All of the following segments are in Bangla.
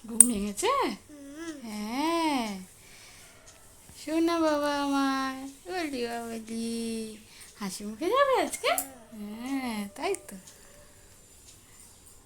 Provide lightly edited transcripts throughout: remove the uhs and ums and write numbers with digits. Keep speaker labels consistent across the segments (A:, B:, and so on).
A: ঘুম ভেঙেছে? হ্যাঁ, শোনা বাবা আমার, বলি বলি, হাসি মুখে যাবে আজকে। হ্যাঁ, তাই তো।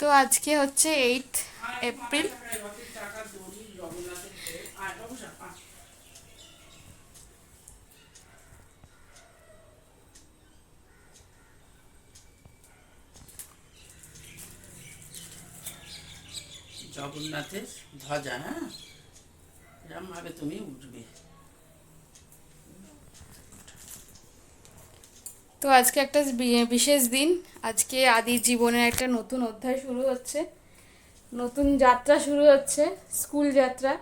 A: তো আজকে হচ্ছে 8 এপ্রিল।
B: জগন্নাথের ধ্বজা। হ্যাঁ, এরম ভাবে তুমি উঠবে।
A: তো আজকে একটা বিশেষ দিন। আজকে আদির জীবনের একটা নতুন অধ্যায় শুরু হচ্ছে, নতুন যাত্রা শুরু হচ্ছে, স্কুল যাত্রা।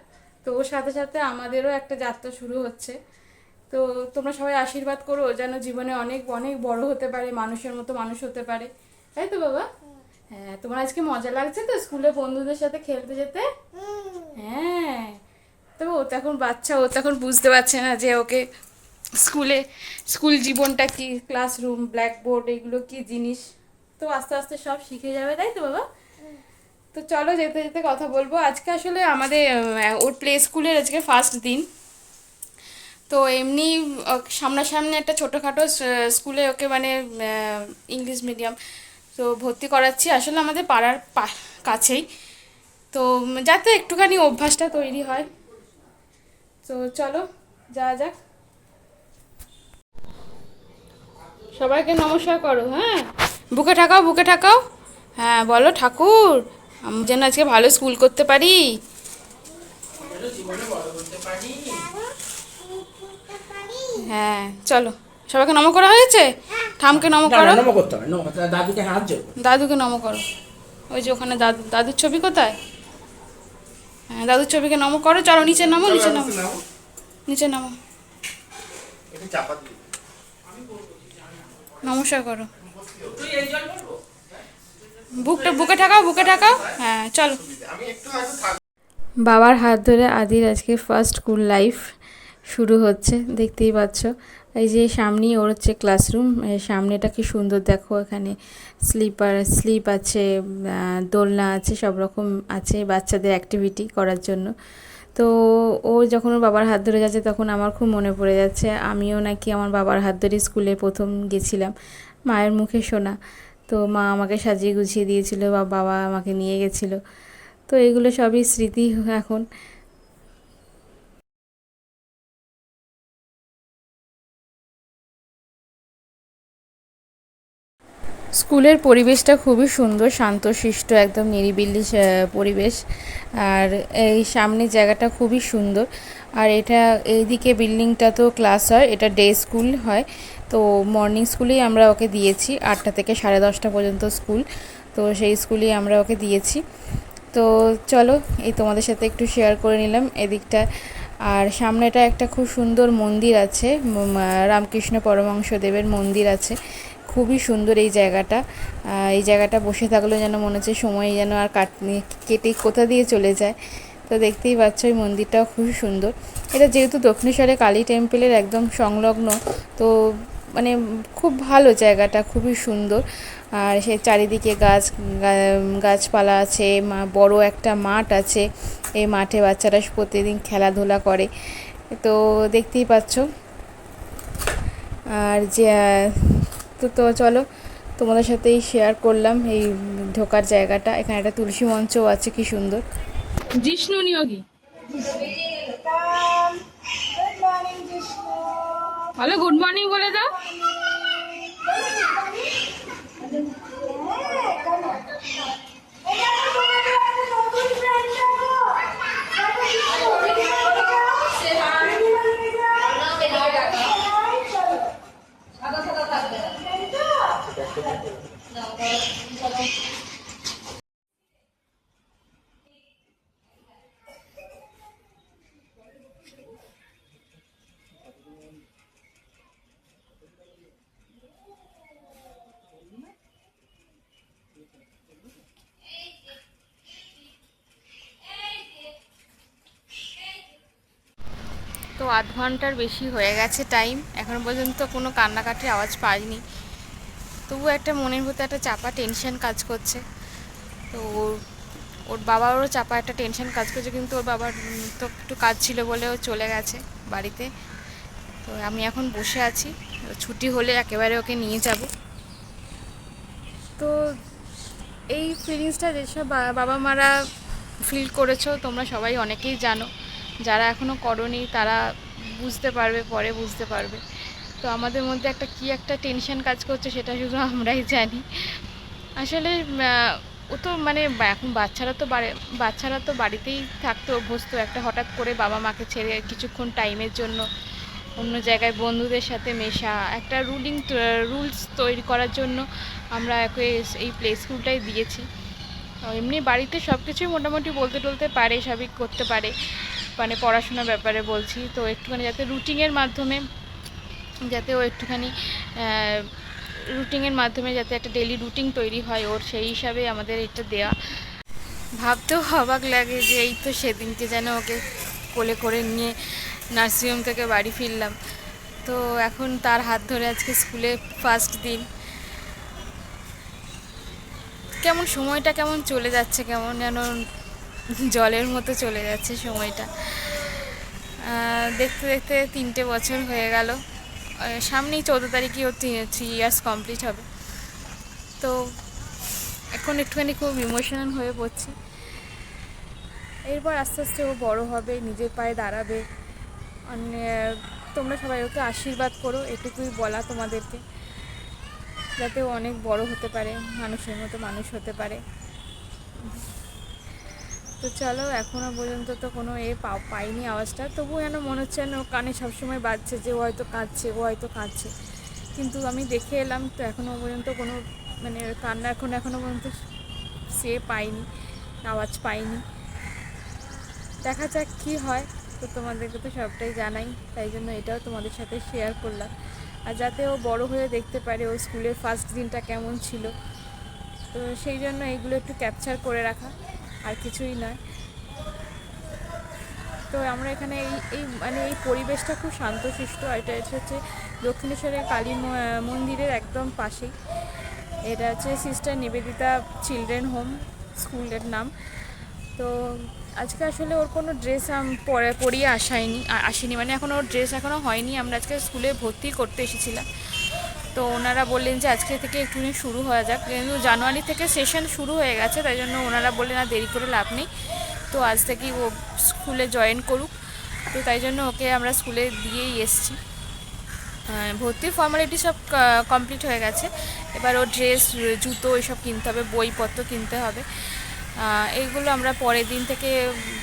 A: তো ওর সাথে সাথে আমাদেরও একটা যাত্রা শুরু হচ্ছে। তো তোমরা সবাই আশীর্বাদ করো যেন জীবনে অনেক অনেক বড় হতে পারে, মানুষের মতো মানুষ হতে পারে। তাই তো বাবা? হ্যাঁ, তোমার আজকে মজা লাগছে তো স্কুলে বন্ধুদের সাথে খেলতে যেতে? হ্যাঁ। তবে ও তো এখন বাচ্চা, ও তো এখন বুঝতে পারছে না যে ওকে স্কুলে, স্কুল জীবনটা কি, ক্লাসরুম, ব্ল্যাকবোর্ড, এগুলো কি জিনিস। তো আস্তে আস্তে সব শিখে যাবে, তাই তো বাবা? তো চলো যেতে যেতে কথা বলবো। আজকে আসলে আমাদের ওর প্লে স্কুলের আজকে ফার্স্ট দিন। তো এমনি সামনাসামনি একটা ছোটোখাটো স্কুলে ওকে মানে ইংলিশ মিডিয়াম তো ভর্তি করাচ্ছি, আসলে আমাদের পাড়ার কাছেই। তো যাতে একটুখানি অভ্যাসটা তৈরি হয়। তো চলো যাওয়া যাক। সবাইকে নমস্কার করো। হ্যাঁ, বুকে ঠাকাও, বুকে ঠাকাও। হ্যাঁ, বলো ঠাকুর আমি যেন আজকে ভালো স্কুল করতে পারি।
B: জীবনে বড় করতে পারি।
A: হ্যাঁ, চলো। সবাইকে নম করা হয়েছে? ঠামকে নম
B: না না,
A: করো।
B: নম করতে হবে, নম করতে হবে। দাদুকে হাত জোড়।
A: দাদুকে নম করো। ওই যে ওখানে দাদু, দাদুর ছবি কোথায়? হ্যাঁ, দাদুর ছবিকে নম করো। চলো নিচে নামো, নিচে নামো, নিচে নামো। নমস্কার করো। বুকটা বুকে ঠাকাও, বুকে ঠাকাও। হ্যাঁ, চলো। বাবার হাত ধরে আদির আজকে ফার্স্ট স্কুল লাইফ শুরু হচ্ছে, দেখতেই পাচ্ছ। এই যে সামনেই ওর হচ্ছে ক্লাসরুম, সামনেটা কি সুন্দর দেখো। এখানে স্লিপ আছে, দোলনা আছে, সব রকম আছে বাচ্চাদের অ্যাক্টিভিটি করার জন্য। তো ও যখন ওর বাবার হাত ধরে যাচ্ছে তখন আমার খুব মনে পড়ে যাচ্ছে, আমিও নাকি আমার বাবার হাত ধরে স্কুলে প্রথম গেছিলাম, মায়ের মুখে শোনা। তো মা আমাকে সাজিয়ে গুছিয়ে দিয়েছিল বা বাবা আমাকে নিয়ে গেছিলো। তো এগুলো সবই স্মৃতি এখন। স্কুলের পরিবেশটা খুবই সুন্দর, শান্তশিষ্ট, একদম নিরিবিলি পরিবেশ। আর এই সামনের জায়গাটা খুবই সুন্দর। আর এটা এইদিকে বিল্ডিংটা তো ক্লাস হয়, এটা ডে স্কুল হয়। তো মর্নিং স্কুলেই আমরা ওকে দিয়েছি, 8টা থেকে 10:30 পর্যন্ত স্কুল। তো সেই স্কুলেই আমরা ওকে দিয়েছি। তো চলো, এই তোমাদের সাথে একটু শেয়ার করে নিলাম এদিকটা। আর সামনেটা একটা খুব সুন্দর মন্দির আছে, রামকৃষ্ণ পরমহংসদেবের মন্দির আছে। খুবই সুন্দর এই জায়গাটা। এই জায়গাটা বসে থাকলেও যেন মনে হচ্ছে সময় যেন আর কেটে কোথা দিয়ে চলে যায়। তো দেখতেই পাচ্ছ এই মন্দিরটাও খুবই সুন্দর। এটা যেহেতু দক্ষিণেশ্বরে কালী টেম্পলের একদম সংলগ্ন, তো মানে খুব ভালো জায়গাটা, খুবই সুন্দর। আর সে চারিদিকে গাছপালা আছে, বড় একটা মাঠ আছে। এই মাঠে বাচ্চারা প্রতিদিন খেলাধুলা করে, তো দেখতেই পাচ্ছ। আর যে তো চলো তোমাদের সাথেই শেয়ার করলাম এই ঢোকার জায়গাটা। এখানে একটা তুলসী মঞ্চও আছে, কি সুন্দর। জিষ্ণু নিয়োগী বলো, গুড মর্নিং বলে দাও। তো 8 ঘন্টার বেশি হয়ে গেছে টাইম, এখনো পর্যন্ত কোনো কান্নাকাটির আওয়াজ পাইনি। তবু একটা মনের ভিতরে একটা চাপা টেনশন কাজ করছে। তো ওর বাবারও চাপা একটা টেনশন কাজ করছে, কিন্তু ওর বাবার তো একটু কাজ ছিল বলে ও চলে গেছে বাড়িতে। তো আমি এখন বসে আছি, ছুটি হলে একেবারে ওকে নিয়ে যাব। তো এই ফিলিংসটা যেসব বাবা মারা ফিল করেছো তোমরা সবাই অনেকেই জানো, যারা এখনও করোনি তারা বুঝতে পারবে, পরে বুঝতে পারবে। তো আমাদের মধ্যে একটা কি একটা টেনশন কাজ করছে সেটা শুধু আমরাই জানি। আসলে ও তো মানে এখন বাচ্চারা তো বাড়িতেই থাকতে অভ্যস্ত। একটা হঠাৎ করে বাবা মাকে ছেড়ে কিছুক্ষণ টাইমের জন্য অন্য জায়গায় বন্ধুদের সাথে মেশা, একটা রুলস তৈরি করার জন্য আমরা একে এই প্লে স্কুলটাই দিয়েছি। এমনি বাড়িতে সব কিছুই মোটামুটি বলতে টলতে পারে, সবই করতে পারে, মানে পড়াশোনার ব্যাপারে বলছি। তো একটুখানি যাতে রুটিনের মাধ্যমে যাতে ও একটুখানি রুটিনের মাধ্যমে যাতে একটা ডেলি রুটিন তৈরি হয় ওর, সেই হিসাবে আমাদের এটা দেওয়া। ভাবতেও অবাক লাগে যে এই তো সেদিনকে যেন ওকে কোলে করে নিয়ে নার্সিংহোম থেকে বাড়ি ফিরলাম। তো এখন তার হাত ধরে আজকে স্কুলে ফার্স্ট দিন। কেমন সময়টা কেমন চলে যাচ্ছে, কেমন যেন জলের মতো চলে যাচ্ছে সময়টা। দেখতে দেখতে 3টে বছর হয়ে গেল। সামনেই 14 তারিখে ওর 3 ইয়ার্স কমপ্লিট হবে। তো এখন একটুখানি খুব ইমোশনাল হয়ে পড়ছি। এরপর আস্তে আস্তে ও বড় হবে, নিজের পায়ে দাঁড়াবে। তোমরা সবাই ওকে আশীর্বাদ করো, এটুকুই বলা তোমাদেরকে, যাতে ও অনেক বড় হতে পারে, মানুষের মতো মানুষ হতে পারে। তো চলো, এখনও পর্যন্ত তো কোনো পাইনি আওয়াজটা, তবুও যেন মনে হচ্ছে যেন ও কানে সবসময় বাজছে যে ও হয়তো কাঁদছে। কিন্তু আমি দেখে এলাম তো এখনও পর্যন্ত কোনো মানে কান্না এখনও পর্যন্ত সে পাইনি, আওয়াজ পাইনি। দেখা যাক কী হয়। তো তোমাদেরকে তো সবটাই জানাই, তাই জন্য এটাও তোমাদের সাথে শেয়ার করলাম। আর যাতে ও বড় হয়ে দেখতে পারে ও স্কুলের ফার্স্ট দিনটা কেমন ছিল, তো সেই জন্য এইগুলো একটু ক্যাপচার করে রাখা, আর কিছুই নয়। তো আমরা এখানে এই পরিবেশটা খুব শান্তশিষ্ট। এটা হচ্ছে দক্ষিণেশ্বরের কালী মন্দিরের একদম পাশেই। এটা হচ্ছে সিস্টার নিবেদিতা চিলড্রেন হোম স্কুলের নাম। তো আজকে আসলে ওর কোনো ড্রেস পরিয়ে আসেনি, মানে এখন ওর ড্রেস এখনও হয়নি। আমরা আজকে স্কুলে ভর্তি করতে এসেছিলাম। তো ওনারা বললেন যে আজকে থেকে একটুখানি শুরু হয়ে যাক, কিন্তু জানুয়ারি থেকে সেশন শুরু হয়ে গেছে, তাই জন্য ওনারা বললেন আর দেরি করে লাভ নেই, তো আজ থেকেই ও স্কুলে জয়েন করুক। তো তাই জন্য ওকে আমরা স্কুলে দিয়েই এসেছি। ভর্তির ফর্মালিটি সব কমপ্লিট হয়ে গেছে। এবার ওর ড্রেস, জুতো এসব কিনতে হবে, বইপত্র কিনতে হবে। এইগুলো আমরা পরের দিন থেকে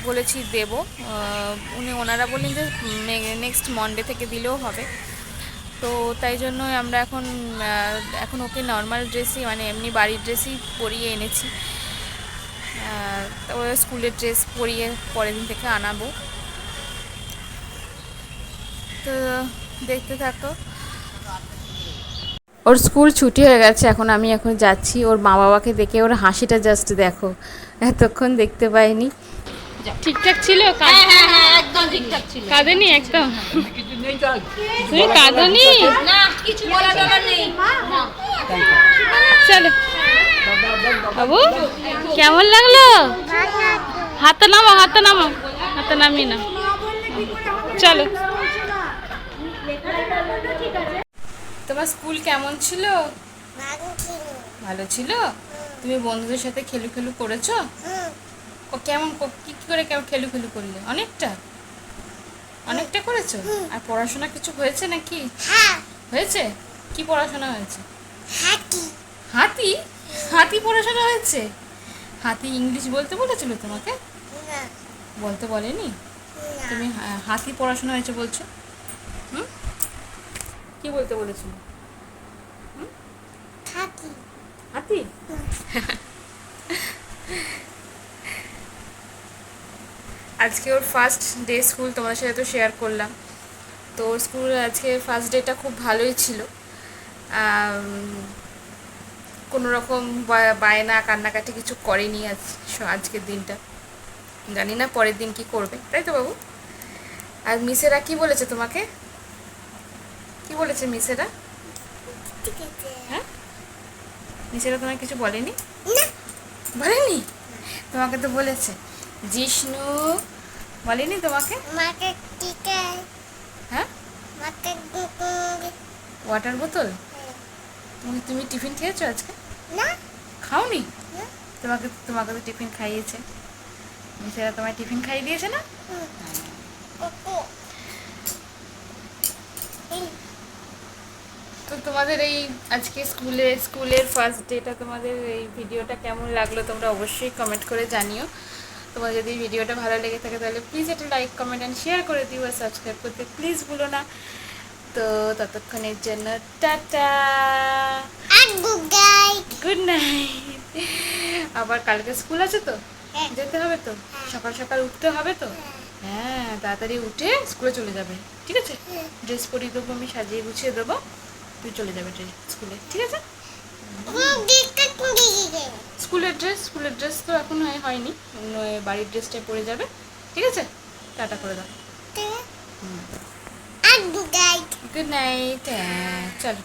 A: বলেছি দেব। ওনারা বললেন যে নেক্সট মন্ডে থেকে দিলেও হবে। তো তাই জন্য আমরা এখন ওকে নর্মাল ড্রেসই, মানে এমনি বাড়ির ড্রেসই পরিয়ে এনেছি। তো স্কুলের ড্রেস পরিয়ে পরের দিন থেকে আনাবো। তো দেখতে থাকো। ওর স্কুল ছুটি হয়ে গেছে, এখন যাচ্ছি। ওর মা বাবাকে দেখে ওর হাসিটা জাস্ট দেখো, এতক্ষণ দেখতে পাইনি। ঠিকঠাক ছিল?
C: হ্যাঁ একদম ঠিকঠাক ছিল।
A: কাঁদেনি একদম?
B: কিছু নেই তো
A: তুমি কাঁদনি?
C: না কিছু বলা টলা নেই।
A: চলো বাবু, কেমন লাগলো? হাতে নামিয়ে না। চলো। তোমার স্কুল কেমন ছিল? ভালো ছিল। তুমি বন্ধুদের সাথে খেলু করেছো? কি করে খেলু করলে? অনেকটা করেছো? আর পড়াশোনা কিছু হয়েছে নাকি? হয়েছে? কি পড়াশোনা হয়েছে? হাতি পড়াশোনা হয়েছে? হাতি ইংলিশ বলতে বলেছিল তোমাকে? বলতে বলেনি? তুমি হাতি পড়াশোনা হয়েছে বলছো? কি বলতে বলেছিল? হাতি। আজকে ওর ফার্স্ট ডে স্কুল, তোমার সাথে তো শেয়ার করলাম। তো ওর স্কুল আজকে ফার্স্ট ডেটা খুব ভালোই ছিল। কোনো রকম বায়না কান্নাকাটি কিছু করেনি আজকের দিনটা। জানি না পরের দিন কি করবে, তাই তো বাবু? আর মিসেরা কি বলেছে তোমাকে? কি বলেছে মিসেরা? হ্যাঁ, মিসেরা তোমায় কিছু বলেনি? বলেনি? তোমাকে তো বলেছে জিষ্ণু, বলেনি তোমাকে?
D: মাকে টিকে
A: হ্যাঁ,
D: মাকে
A: ওয়াটার বোতল। তুমি টিফিন খেয়েছো আজকে?
D: না
A: খাওনি?
D: না।
A: তোমাকে তোমাকে তো টিফিন খাইয়েছে, সেটা তোমায় টিফিন খাইয়ে দিয়েছে না?
D: কুকু
A: তো তোমাদের এই আজকে স্কুলের ফার্স্ট ডেটা, তোমাদের এই ভিডিওটা কেমন লাগলো তোমরা অবশ্যই কমেন্ট করে জানিও। তোমার যদি ভিডিওটা ভালো লেগে থাকে তাহলে প্লিজ একটা লাইক কমেন্ট অ্যান্ড শেয়ার করে দিও, আর সাবস্ক্রাইব করতে প্লিজ ভুলো না। তো ততক্ষণের জন্য টাটা,
D: আর গুগাই
A: গুড নাইট। আবার কালকে স্কুল আছে তো,
D: হ্যাঁ।
A: যেতে হবে তো, সকাল সকাল উঠতে হবে তো। হ্যাঁ, তাড়াতাড়ি উঠে স্কুলে চলে যাবে, ঠিক আছে? ড্রেস পরিয়ে দেবো, আমি সাজিয়ে গুছিয়ে দেবো, তুই চলে যাবে স্কুলে, ঠিক আছে? স্কুলের ড্রেস তো এখন হয়নি, বাড়ির ড্রেসটাই পরে যাবে, ঠিক আছে? টাটা করে দাও,
D: আর গুগাই
A: গুড নাইট, চলো।